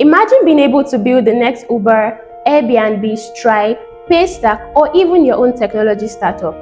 Imagine being able to build the next Uber, Airbnb, Stripe, Paystack, or even your own technology startup.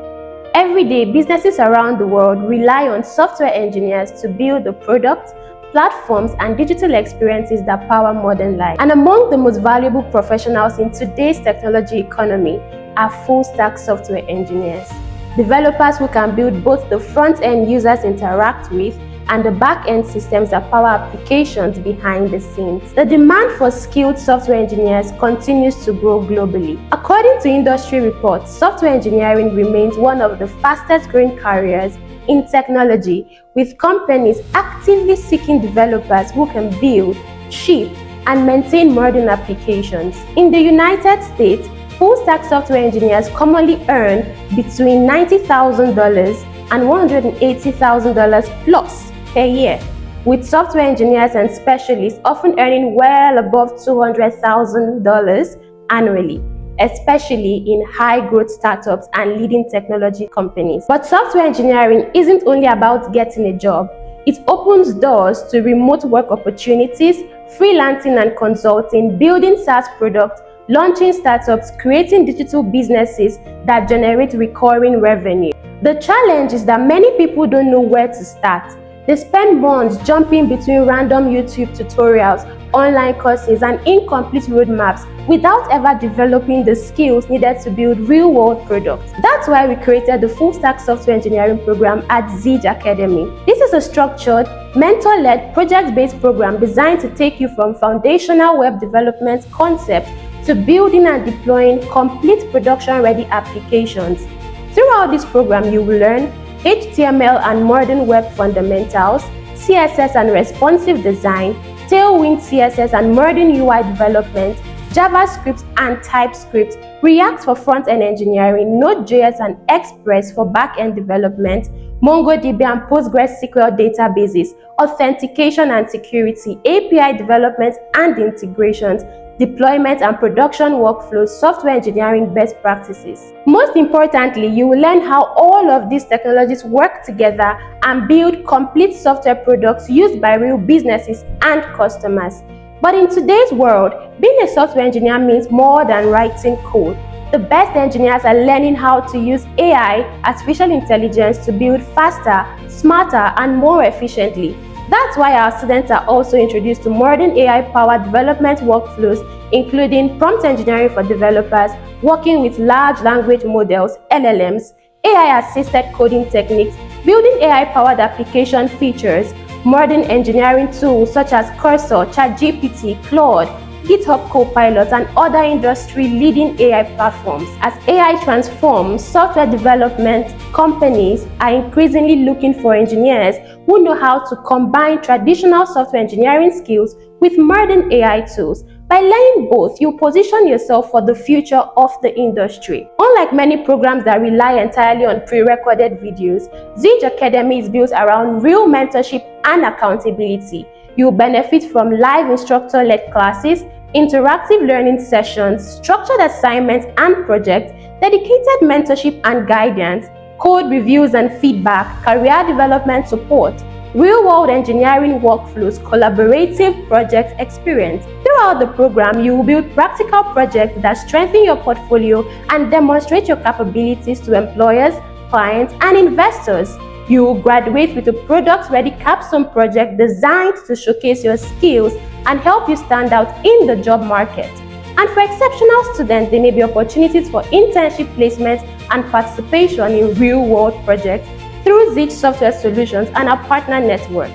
Every day, businesses around the world rely on software engineers to build the products, platforms, and digital experiences that power modern life. And among the most valuable professionals in today's technology economy are full-stack software engineers. Developers who can build both the front-end users interact with and the back-end systems that power applications behind the scenes. The demand for skilled software engineers continues to grow globally. According to industry reports, software engineering remains one of the fastest-growing careers in technology, with companies actively seeking developers who can build, ship, and maintain modern applications. In the United States, full-stack software engineers commonly earn between $90,000 and $180,000 plus per year, with software engineers and specialists often earning well above $200,000 annually, especially in high-growth startups and leading technology companies. But software engineering isn't only about getting a job. It opens doors to remote work opportunities, freelancing and consulting, building SaaS products, launching startups, creating digital businesses that generate recurring revenue. The challenge is that many people don't know where to start. They spend months jumping between random YouTube tutorials, online courses, and incomplete roadmaps without ever developing the skills needed to build real-world products. That's why we created the full-stack software engineering program at Xydge Academy. This is a structured, mentor-led, project-based program designed to take you from foundational web development concepts to building and deploying complete production-ready applications. Throughout this program, you will learn HTML and modern web fundamentals, CSS and responsive design, Tailwind CSS and modern UI development, JavaScript and TypeScript, React for front-end engineering, Node.js and Express for back-end development, MongoDB and PostgreSQL databases, authentication and security, API development and integrations, deployment and production workflows, software engineering best practices. Most importantly, you will learn how all of these technologies work together and build complete software products used by real businesses and customers. But in today's world, being a software engineer means more than writing code. The best engineers are learning how to use AI, artificial intelligence, to build faster, smarter, and more efficiently. That's why our students are also introduced to modern AI-powered development workflows, including prompt engineering for developers, working with large language models, LLMs, AI-assisted coding techniques, building AI-powered application features, modern engineering tools such as Cursor, ChatGPT, Claude, GitHub Copilot, and other industry-leading AI platforms. As AI transforms software development, companies are increasingly looking for engineers who know how to combine traditional software engineering skills with modern AI tools. By learning both, you position yourself for the future of the industry. Unlike many programs that rely entirely on pre-recorded videos, Xydge Academy is built around real mentorship and accountability. You'll benefit from live instructor-led classes, interactive learning sessions, structured assignments and projects, dedicated mentorship and guidance, code reviews and feedback, career development support, real-world engineering workflows, collaborative project experience. Throughout the program, you will build practical projects that strengthen your portfolio and demonstrate your capabilities to employers, clients, and investors. You will graduate with a product-ready capstone project designed to showcase your skills and help you stand out in the job market. And for exceptional students, there may be opportunities for internship placements and participation in real-world projects through Xydge Software Solutions and our partner network.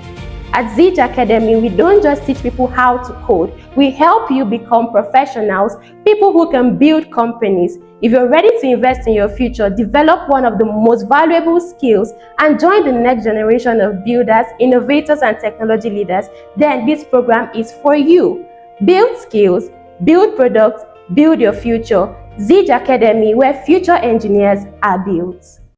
At Xydge Academy, we don't just teach people how to code, we help you become professionals, people who can build companies. If you're ready to invest in your future, develop one of the most valuable skills, and join the next generation of builders, innovators, and technology leaders, then this program is for you. Build skills, build products, build your future. Xydge Academy, where future engineers are built.